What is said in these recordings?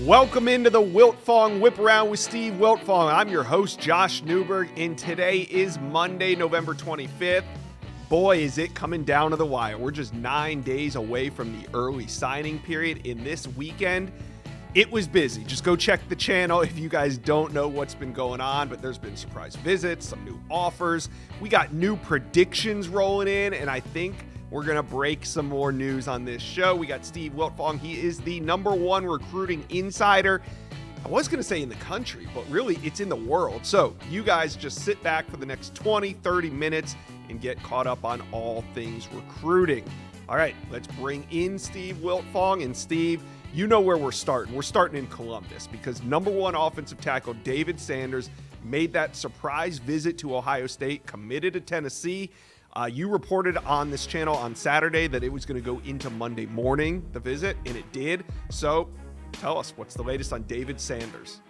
Welcome into the Wiltfong Whiparound with Steve Wiltfong. I'm your host, Josh Newberg, and today is Monday, November 25th. Boy, is it coming down to the wire. We're just 9 days away from the early signing period. In this weekend, it was busy. Just go check the channel if you guys don't know what's been going on, but there's been surprise visits, some new offers. We got new predictions rolling in, and I think we're going to break some more news on this show. We got Steve Wiltfong. He is the #1 recruiting insider. I was going to say in the country, but really it's in the world. So you guys just sit back for the next 20, 30 minutes and get caught up on all things recruiting. All right, let's bring in Steve Wiltfong. And Steve, you know where we're starting. We're starting in Columbus because #1 offensive tackle David Sanders made that surprise visit to Ohio State, committed to Tennessee. You reported on this channel on Saturday that it was going to go into Monday morning, the visit, and it did. So tell us, what's the latest on David Sanders?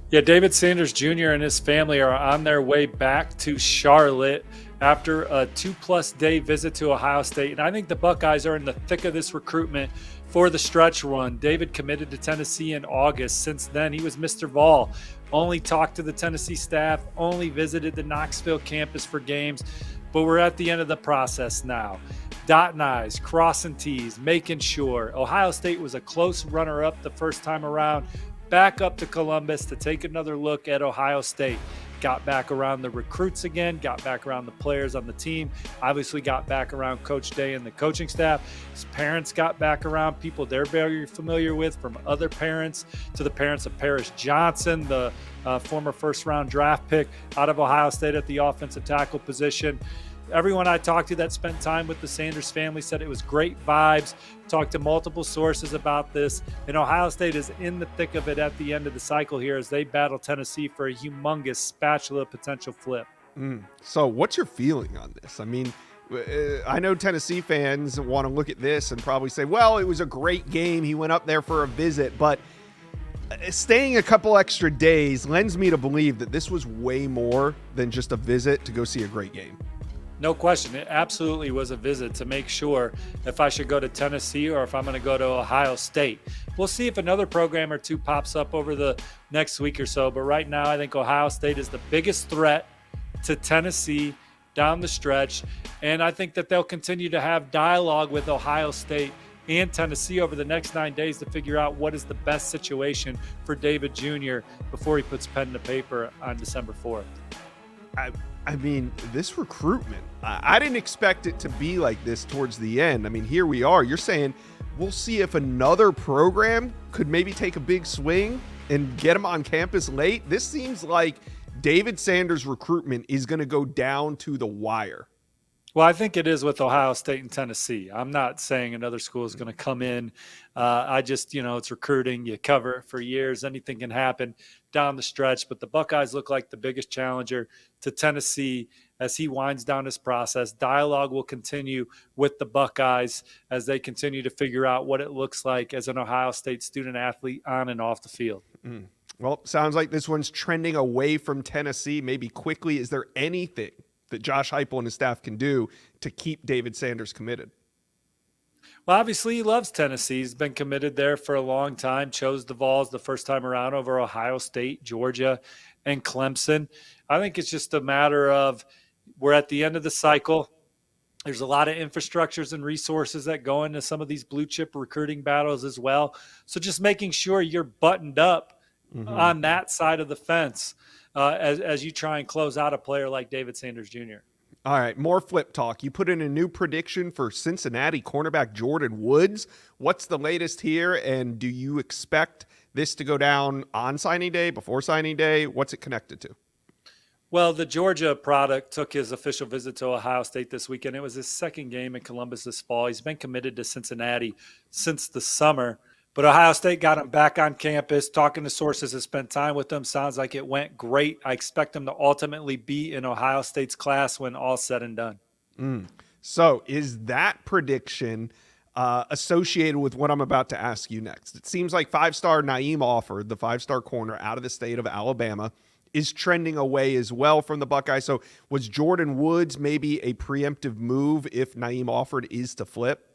Yeah, David Sanders Jr. and his family are on their way back to Charlotte after a 2+ day visit to Ohio State. And I think the Buckeyes are in the thick of this recruitment for the stretch run. David committed to Tennessee in August. Since then, he was Mr. Vol. Only talked to the Tennessee staff, only visited the Knoxville campus for games. But we're at the end of the process now. Dotting I's, crossing T's, making sure. Ohio State was a close runner-up the first time around. Back up to Columbus to take another look at Ohio State. Got back around the recruits again, got back around the players on the team, obviously got back around Coach Day and the coaching staff. His parents got back around people they're very familiar with, from other parents to the parents of Paris Johnson, the former first-round draft pick out of Ohio State at the offensive tackle position. Everyone I talked to that spent time with the Sanders family said it was great vibes. Talked to multiple sources about this, and Ohio State is in the thick of it at the end of the cycle here as they battle Tennessee for a humongous spatula potential flip. So what's your feeling on this? I mean, I know Tennessee fans want to look at this and probably say, well, it was a great game. He went up there for a visit, but staying a couple extra days lends me to believe that this was way more than just a visit to go see a great game. No question. It absolutely was a visit to make sure if I should go to Tennessee or if I'm going to go to Ohio State. We'll see if another program or two pops up over the next week or so. But right now, I think Ohio State is the biggest threat to Tennessee down the stretch. And I think that they'll continue to have dialogue with Ohio State and Tennessee over the next 9 days to figure out what is the best situation for David Jr. before he puts pen to paper on December 4th. I mean, this recruitment, I didn't expect it to be like this towards the end. I mean, here we are. You're saying we'll see if another program could maybe take a big swing and get him on campus late. This seems like David Sanders' recruitment is going to go down to the wire. Well, I think it is with Ohio State and Tennessee. I'm not saying another school is going to come in. I just, it's recruiting. You cover for years. Anything can happen down the stretch. But the Buckeyes look like the biggest challenger to Tennessee as he winds down his process. Dialogue will continue with the Buckeyes as they continue to figure out what it looks like as an Ohio State student athlete on and off the field. Well, sounds like this one's trending away from Tennessee, maybe quickly. Is there anything that Josh Heupel and his staff can do to keep David Sanders committed? Well, obviously he loves Tennessee. He's been committed there for a long time, chose the Vols the first time around over Ohio State, Georgia, and Clemson. I think it's just a matter of we're at the end of the cycle. There's a lot of infrastructures and resources that go into some of these blue chip recruiting battles as well. So just making sure you're buttoned up on that side of the fence as you try and close out a player like David Sanders Jr. All right, more flip talk. You put in a new prediction for Cincinnati cornerback Jordan Woods. What's the latest here, and do you expect this to go down on signing day, before signing day? What's it connected to? Well, the Georgia product took his official visit to Ohio State this weekend. It was his second game in Columbus this fall. He's been committed to Cincinnati since the summer. But Ohio State got him back on campus, talking to sources that spent time with him. Sounds like it went great. I expect him to ultimately be in Ohio State's class when all's said and done. So is that prediction associated with what I'm about to ask you next? It seems like five-star Naeem Offord, the five-star corner out of the state of Alabama, is trending away as well from the Buckeyes. So was Jordan Woods maybe a preemptive move if Naeem Offord is to flip?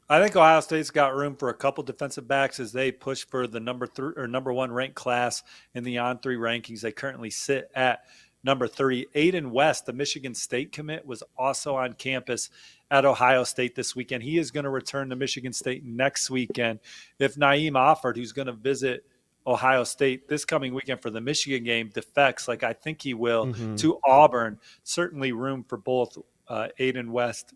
I think Ohio State's got room for a couple defensive backs as they push for the number one ranked class in the on-3 rankings. They currently sit at number 3. Aiden West, the Michigan State commit, was also on campus at Ohio State this weekend. He is going to return to Michigan State next weekend. If Naeem Offord, who's going to visit Ohio State this coming weekend for the Michigan game, defects like I think he will to Auburn, certainly room for both Aiden West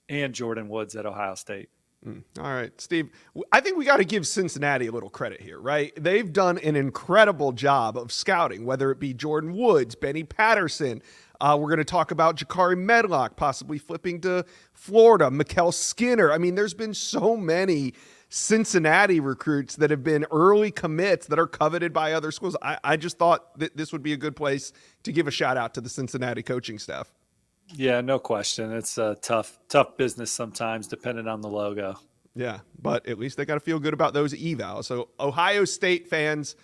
and Jordan Woods at Ohio State. All right, Steve, I think we got to give Cincinnati a little credit here, right? They've done an incredible job of scouting, whether it be Jordan Woods, Benny Patterson. We're going to talk about Jakari Medlock possibly flipping to Florida, Mikael Skinner. I mean, there's been so many Cincinnati recruits that have been early commits that are coveted by other schools. I just thought that this would be a good place to give a shout out to the Cincinnati coaching staff. Yeah, no question. It's a tough business sometimes, depending on the logo. Yeah, but at least they got to feel good about those evals. So Ohio State fans,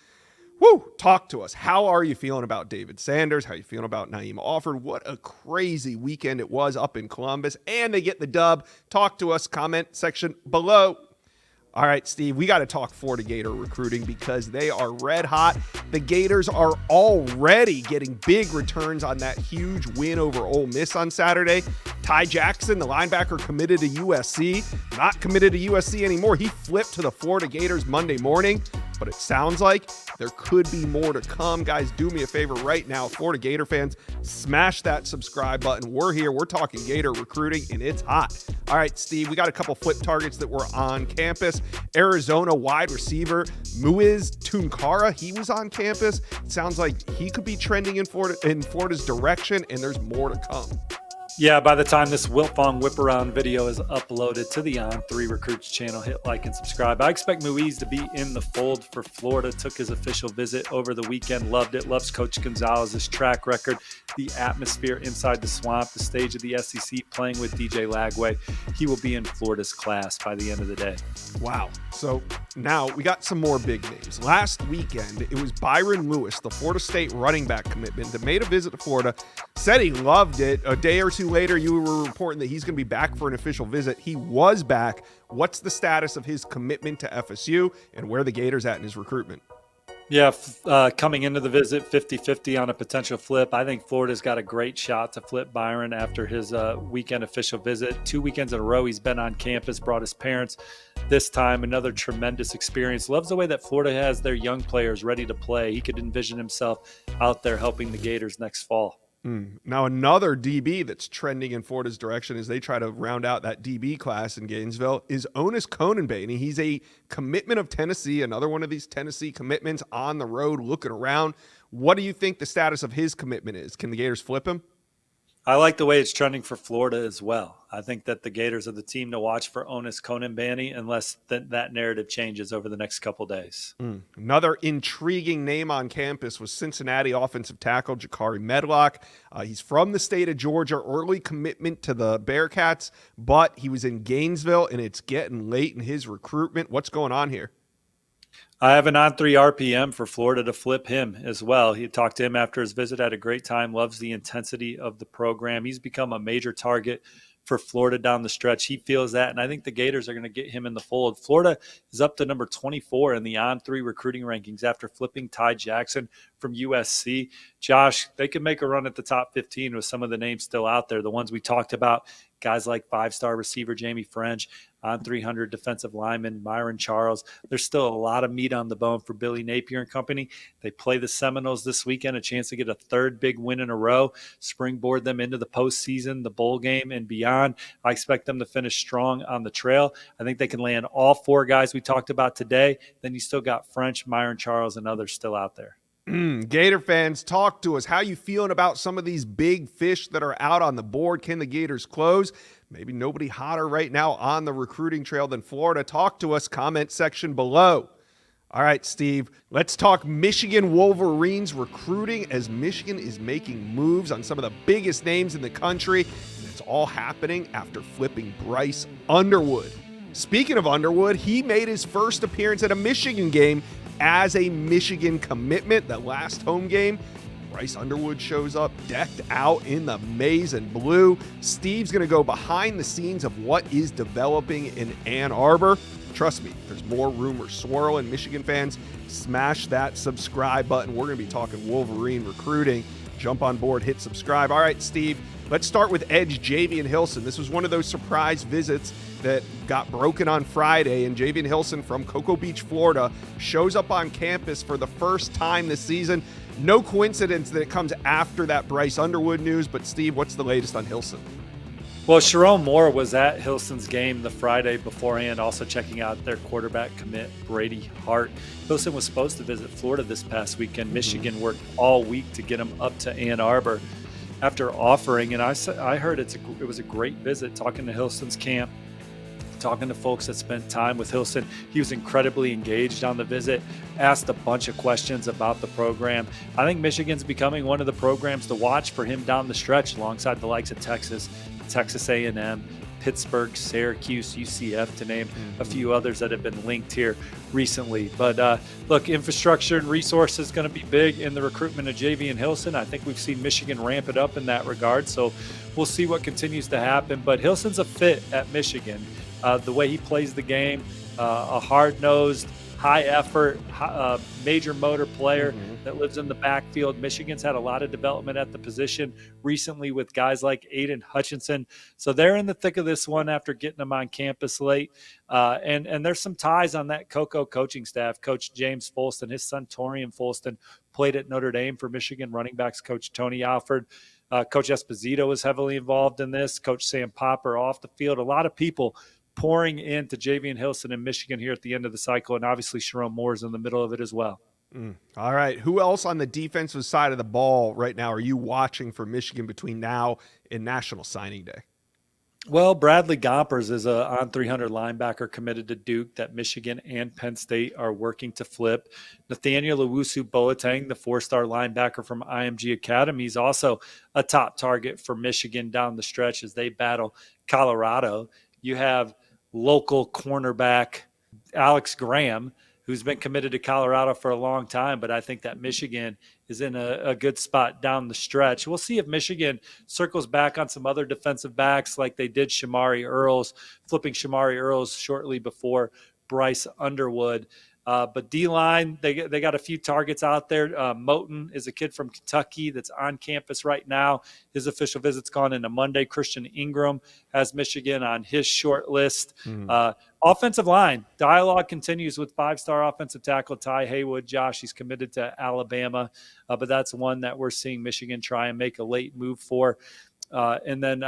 talk to us. How are you feeling about David Sanders? How are you feeling about Naeem Offord? What a crazy weekend it was up in Columbus, and they get the dub. Talk to us, comment section below. All right, Steve, we got to talk Florida Gator recruiting because they are red hot. The Gators are already getting big returns on that huge win over Ole Miss on Saturday. Ty Jackson, the linebacker, committed to USC. Not committed to USC anymore. He flipped to the Florida Gators Monday morning, but it sounds like there could be more to come. Guys, do me a favor right now. Florida Gator fans, smash that subscribe button. We're here. We're talking Gator recruiting, and it's hot. All right, Steve, we got a couple flip targets that were on campus. Arizona wide receiver Muiz Tunkara, he was on campus. It sounds like he could be trending in Florida's direction, and there's more to come. Yeah, by the time this Wiltfong Whiparound video is uploaded to the On3 Recruits channel, hit like and subscribe. I expect Muiz to be in the fold for Florida. Took his official visit over the weekend. Loved it. Loves Coach Gonzalez's track record, the atmosphere inside the swamp, the stage of the SEC, playing with DJ Lagway. He will be in Florida's class by the end of the day. Wow. So now we got some more big names. Last weekend, it was Byron Lewis, the Florida State running back commitment, that made a visit to Florida, said he loved it. A day or two later, you were reporting that he's going to be back for an official visit. He was back. What's the status of his commitment to FSU and where the Gators at in his recruitment? Yeah, coming into the visit, 50-50 on a potential flip. I think Florida's got a great shot to flip Byron after his weekend official visit. 2 weekends in a row, he's been on campus, brought his parents. This time, another tremendous experience. Loves the way that Florida has their young players ready to play. He could envision himself out there helping the Gators next fall. Now, another DB that's trending in Florida's direction as they try to round out that DB class in Gainesville is Onis Konanbaney. He's a commitment of Tennessee, another one of these Tennessee commitments on the road, looking around. What do you think the status of his commitment is? Can the Gators flip him? I like the way it's trending for Florida as well. I think that the Gators are the team to watch for Onis Konanbaney unless that narrative changes over the next couple days. Another intriguing name on campus was Cincinnati offensive tackle Jakari Medlock. He's from the state of Georgia, early commitment to the Bearcats, but he was in Gainesville, and it's getting late in his recruitment. What's going on here? I have an on-3 RPM for Florida to flip him as well. He talked to him after his visit, had a great time, loves the intensity of the program. He's become a major target for Florida down the stretch. He feels that, and I think the Gators are going to get him in the fold. Florida is up to number 24 in the on-3 recruiting rankings after flipping Ty Jackson from USC. Josh, they could make a run at the top 15 with some of the names still out there, the ones we talked about, guys like five-star receiver Jamie French, on 300 defensive lineman Myron Charles. There's still a lot of meat on the bone for Billy Napier and company. They play the Seminoles this weekend, a chance to get a third big win in a row, springboard them into the postseason, the bowl game, and beyond. I expect them to finish strong on the trail. I think they can land all 4 guys we talked about today. Then you still got French, Myron Charles, and others still out there. Gator fans, talk to us. How you feeling about some of these big fish that are out on the board? Can the Gators close? Maybe nobody hotter right now on the recruiting trail than Florida. Talk to us, comment section below. All right, Steve, let's talk Michigan Wolverines recruiting as Michigan is making moves on some of the biggest names in the country. And it's all happening after flipping Bryce Underwood. Speaking of Underwood, he made his first appearance at a Michigan game as a Michigan commitment. That last home game, Bryce Underwood shows up decked out in the maize and blue. Steve's going to go behind the scenes of what is developing in Ann Arbor. Trust me, there's more rumors swirling. Michigan fans, smash that subscribe button. We're going to be talking Wolverine recruiting. Jump on board, hit subscribe. All right, Steve, let's start with Edge Javian Hilson. This was one of those surprise visits that got broken on Friday, and Javian Hilson from Cocoa Beach, Florida, shows up on campus for the first time this season. No coincidence that it comes after that Bryce Underwood news, but Steve, what's the latest on Hilson? Well, Sharon Moore was at Hilson's game the Friday beforehand, also checking out their quarterback commit, Brady Hart. Hilson was supposed to visit Florida this past weekend. Michigan worked all week to get him up to Ann Arbor after offering, and I heard it was a great visit, talking to Hilson's camp, talking to folks that spent time with Hilson. He was incredibly engaged on the visit, asked a bunch of questions about the program. I think Michigan's becoming one of the programs to watch for him down the stretch alongside the likes of Texas A&M, Pittsburgh, Syracuse, UCF, to name a few others that have been linked here recently. But look, infrastructure and resources is going to be big in the recruitment of Javian Hilson. I think we've seen Michigan ramp it up in that regard, so we'll see what continues to happen. But Hilson's a fit at Michigan. The way he plays the game, a hard-nosed, high-effort, major motor player that lives in the backfield. Michigan's had a lot of development at the position recently with guys like Aiden Hutchinson. So they're in the thick of this one after getting them on campus late. And there's some ties on that Cocoa coaching staff. Coach James Folston, his son Torian Folston, played at Notre Dame for Michigan. Running backs coach Tony Alford. Coach Esposito was heavily involved in this. Coach Sam Popper off the field. A lot of people pouring into Javian Hilson in Michigan here at the end of the cycle, and obviously Sharon Moore's in the middle of it as well. All right. Who else on the defensive side of the ball right now are you watching for Michigan between now and National Signing Day? Well, Bradley Gompers is a on 300 linebacker committed to Duke that Michigan and Penn State are working to flip. Nathaniel Owusu Boateng, the 4-star linebacker from IMG Academy, is also a top target for Michigan down the stretch as they battle Colorado. You have local cornerback Alex Graham, who's been committed to Colorado for a long time, but I think that Michigan is in a good spot down the stretch. We'll see if Michigan circles back on some other defensive backs like they did Shamari Earls, flipping Shamari Earls shortly before Bryce Underwood. But D-line, they got a few targets out there. Moten is a kid from Kentucky that's on campus right now. His official visit's gone into Monday. Christian Ingram has Michigan on his short list. Offensive line, dialogue continues with 5-star offensive tackle Ty Haywood. Josh, he's committed to Alabama, but that's one that we're seeing Michigan try and make a late move for. And then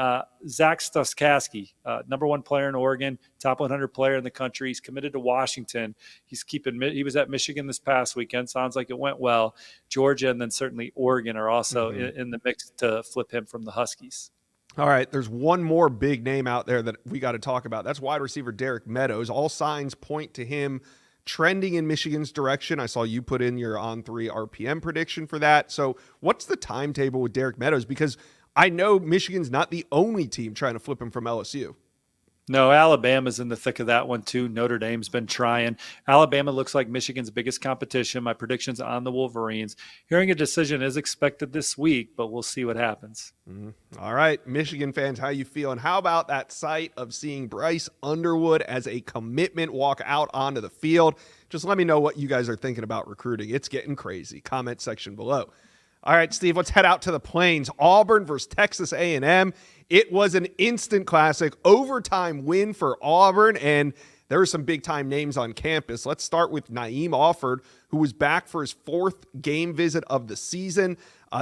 Zach Stuskaski, number 1 player in Oregon, top 100 player in the country. He's committed to Washington. He was at Michigan this past weekend. Sounds like it went well. Georgia and then certainly Oregon are also in the mix to flip him from the Huskies. All right, there's one more big name out there that we got to talk about. That's wide receiver Derek Meadows. All signs point to him trending in Michigan's direction. I saw you put in your on 3 RPM prediction for that. So what's the timetable with Derek Meadows? Because I know Michigan's not the only team trying to flip him from LSU. No, Alabama's in the thick of that one too. Notre Dame's been trying. Alabama looks like Michigan's biggest competition. My prediction's on the Wolverines. Hearing a decision is expected this week, but we'll see what happens. All right, Michigan fans, how you feeling? How about that sight of seeing Bryce Underwood as a commitment walk out onto the field? Just let me know what you guys are thinking about recruiting. It's getting crazy. Comment section below. All right, Steve, let's head out to the Plains. Auburn versus Texas A&M. It was an instant classic, overtime win for Auburn, and there were some big-time names on campus. Let's start with Naeem Offord, who was back for his 4th game visit of the season.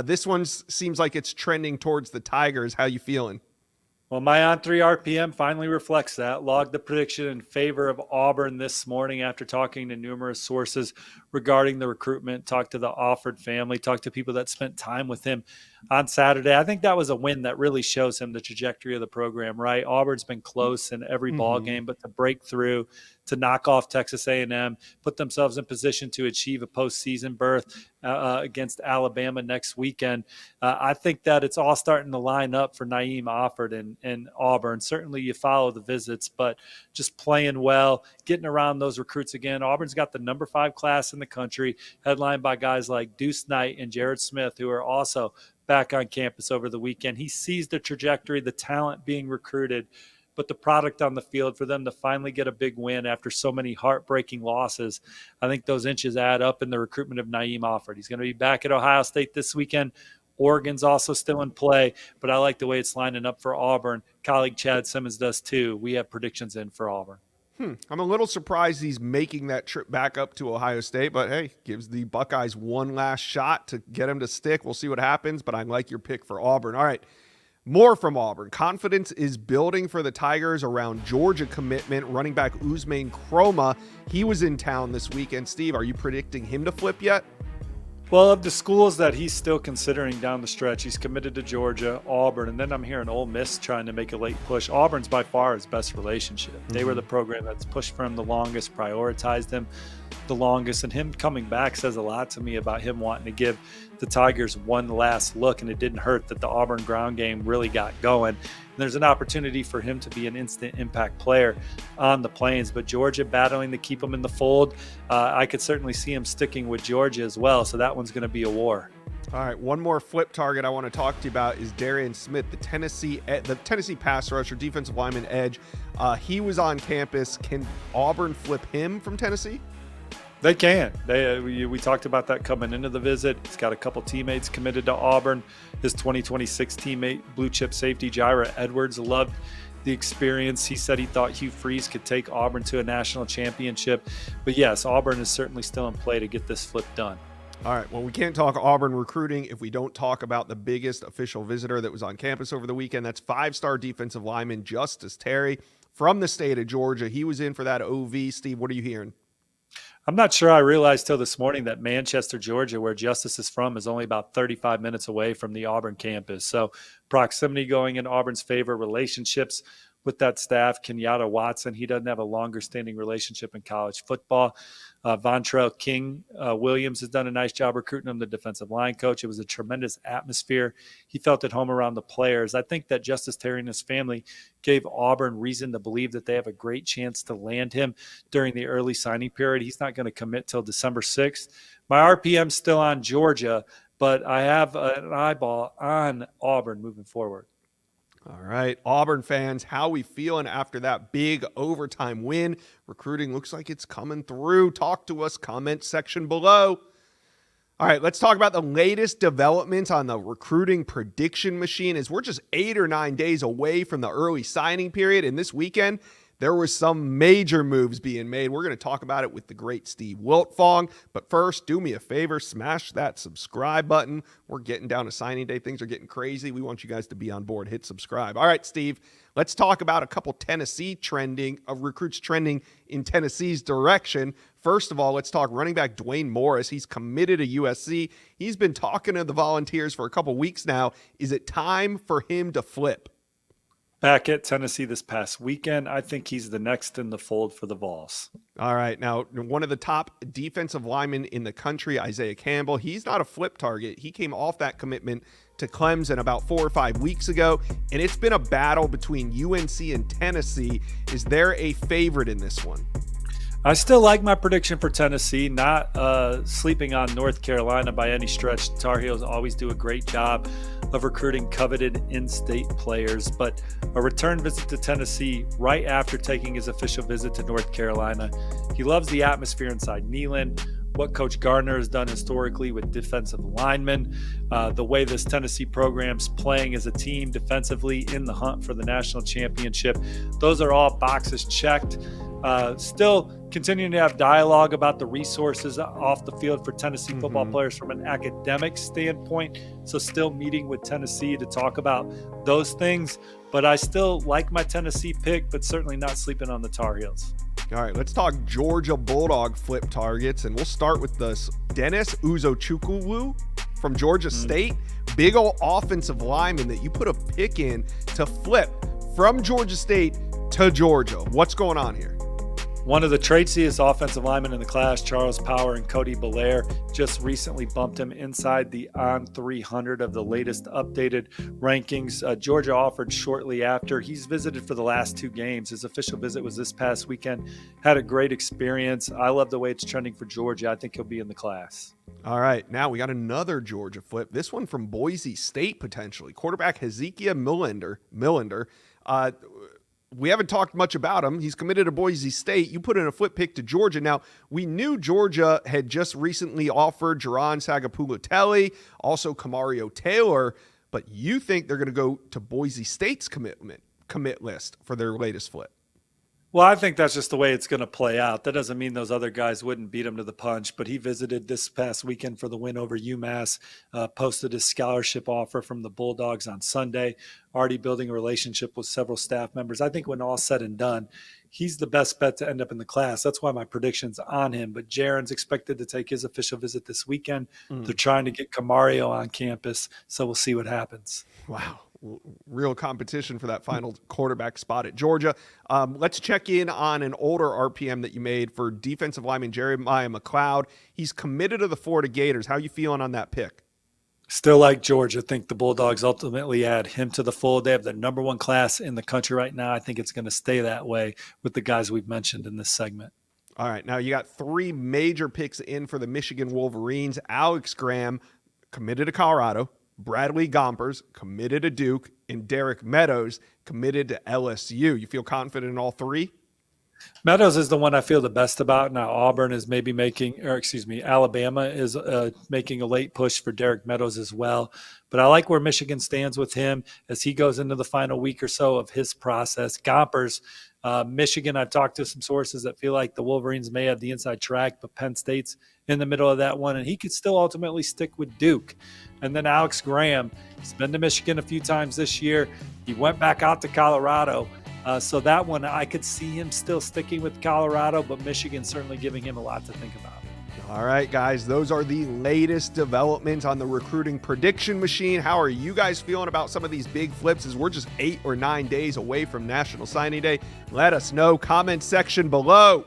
This one seems like it's trending towards the Tigers. How you feeling? Well, my on 3 RPM finally reflects that. Logged the prediction in favor of Auburn this morning after talking to numerous sources regarding the recruitment, talked to the Offord family, talked to people that spent time with him on Saturday. I think that was a win that really shows him the trajectory of the program, right? Auburn's been close in every ball game, but to break through to knock off Texas A&M, put themselves in position to achieve a postseason berth against Alabama next weekend. I think that it's all starting to line up for Naeem Offord and Auburn. Certainly you follow the visits, but just playing well, getting around those recruits again. Auburn's got the number 5 class in the country, headlined by guys like Deuce Knight and Jared Smith, who are also back on campus over the weekend. He sees the trajectory, the talent being recruited, but the product on the field for them to finally get a big win after so many heartbreaking losses. I think those inches add up in the recruitment of Naeem Offord. He's going to be back at Ohio State this weekend. Oregon's also still in play, but I like the way it's lining up for Auburn. Colleague Chad Simmons does too. We have predictions in for Auburn. I'm a little surprised he's making that trip back up to Ohio State, but hey, gives the Buckeyes one last shot to get him to stick. We'll see what happens, but I like your pick for Auburn. All right, more from Auburn. Confidence is building for the Tigers around Georgia commitment. Running back Usman Kroma, he was in town this weekend. Steve, are you predicting him to flip yet? Well, of the schools that he's still considering down the stretch, he's committed to Georgia, Auburn, and then I'm hearing Ole Miss trying to make a late push. Auburn's by far his best relationship. They were the program that's pushed for him the longest, prioritized him the longest, and him coming back says a lot to me about him wanting to give the Tigers one last look, and it didn't hurt that the Auburn ground game really got going. And there's an opportunity for him to be an instant impact player on the Plains, but Georgia battling to keep him in the fold. I could certainly see him sticking with Georgia as well, so that one's going to be a war. All right, one more flip target I want to talk to you about is Darian Smith, the Tennessee pass rusher, defensive lineman edge. He was on campus. Can Auburn flip him from Tennessee? They can. We talked about that coming into the visit. He's got a couple teammates committed to Auburn. His 2026 teammate, blue chip safety Jira Edwards, loved the experience. He said he thought Hugh Freeze could take Auburn to a national championship. But yes, Auburn is certainly still in play to get this flip done. All right, well, we can't talk Auburn recruiting if we don't talk about the biggest official visitor that was on campus over the weekend. That's 5-star defensive lineman Justice Terry from the state of Georgia. He was in for that OV. Steve, what are you hearing? I'm not sure I realized till this morning that Manchester, Georgia, where Justice is from, is only about 35 minutes away from the Auburn campus. So proximity going in Auburn's favor, relationships with that staff. Kenyatta Watson, he doesn't have a longer standing relationship in college football. Vontrell King Williams has done a nice job recruiting him, the defensive line coach. It was a tremendous atmosphere. He felt at home around the players. I think that Justice Terry and his family gave Auburn reason to believe that they have a great chance to land him during the early signing period. He's not going to commit till December 6th. My RPM's still on Georgia, but I have an eyeball on Auburn moving forward. All right, Auburn fans, how we feeling after that big overtime win? Recruiting looks like it's coming through. Talk to us, comment section below. All right, let's talk about the latest developments on the recruiting prediction machine as we're just 8 or 9 days away from the early signing period. And this weekend, there were some major moves being made. We're going to talk about it with the great Steve Wiltfong. But first, do me a favor, smash that subscribe button. We're getting down to signing day. Things are getting crazy. We want you guys to be on board. Hit subscribe. All right, Steve, let's talk about a couple recruits trending in Tennessee's direction. First of all, let's talk running back Dwayne Morris. He's committed to USC. He's been talking to the Volunteers for a couple weeks now. Is it time for him to flip? Back at Tennessee this past weekend, I think he's the next in the fold for the Vols. All right. Now, one of the top defensive linemen in the country, Isaiah Campbell, he's not a flip target. He came off that commitment to Clemson about 4 or 5 weeks ago, and it's been a battle between UNC and Tennessee. Is there a favorite in this one? I still like my prediction for Tennessee, not sleeping on North Carolina by any stretch. Tar Heels always do a great job of recruiting coveted in-state players, but a return visit to Tennessee right after taking his official visit to North Carolina. He loves the atmosphere inside Neyland, what Coach Gardner has done historically with defensive linemen, the way this Tennessee program's playing as a team defensively in the hunt for the national championship. Those are all boxes checked. Still continuing to have dialogue about the resources off the field for Tennessee football players from an academic standpoint. So still meeting with Tennessee to talk about those things. But I still like my Tennessee pick, but certainly not sleeping on the Tar Heels. All right, let's talk Georgia Bulldog flip targets, and we'll start with this Dennis Uzochukwu from Georgia State. Big old offensive lineman that you put a pick in to flip from Georgia State to Georgia. What's going on here? One of the tradesiest offensive linemen in the class, Charles Power and Cody Belair, just recently bumped him inside the on 300 of the latest updated rankings. Georgia offered shortly after. He's visited for the last 2 games. His official visit was this past weekend. Had a great experience. I love the way it's trending for Georgia. I think he'll be in the class. All right, now we got another Georgia flip. This one from Boise State, potentially. Quarterback Hezekiah Millender. We haven't talked much about him. He's committed to Boise State. You put in a flip pick to Georgia. Now, we knew Georgia had just recently offered Jaron Sagapuloteli, also Kamario Taylor, but you think they're going to go to Boise State's commit list for their latest flip. Well, I think that's just the way it's going to play out. That doesn't mean those other guys wouldn't beat him to the punch, but he visited this past weekend for the win over UMass, posted his scholarship offer from the Bulldogs on Sunday, already building a relationship with several staff members. I think when all said and done, he's the best bet to end up in the class. That's why my prediction's on him. But Jaron's expected to take his official visit this weekend. They're trying to get Kamario on campus, so we'll see what happens. Wow. Real competition for that final quarterback spot at Georgia. Let's check in on an older RPM that you made for defensive lineman Jeremiah McLeod. He's committed to the Florida Gators. How are you feeling on that pick? Still like Georgia. Think the Bulldogs ultimately add him to the fold. They have the number 1 class in the country right now. I think it's going to stay that way with the guys we've mentioned in this segment. All right, now you got 3 major picks in for the Michigan Wolverines. Alex Graham committed to Colorado. Bradley Gompers committed to Duke, and Derek Meadows committed to LSU. You feel confident in all 3? Meadows is the one I feel the best about. Now Auburn is maybe Alabama is making a late push for Derek Meadows as well. But I like where Michigan stands with him as he goes into the final week or so of his process. Gompers, Michigan, I've talked to some sources that feel like the Wolverines may have the inside track, but Penn State's in the middle of that one, and he could still ultimately stick with Duke. And then Alex Graham, he's been to Michigan a few times this year. He went back out to Colorado. So that one, I could see him still sticking with Colorado, but Michigan certainly giving him a lot to think about. All right, guys, those are the latest developments on the recruiting prediction machine. How are you guys feeling about some of these big flips as we're just 8 or 9 days away from National Signing Day? Let us know. Comment section below.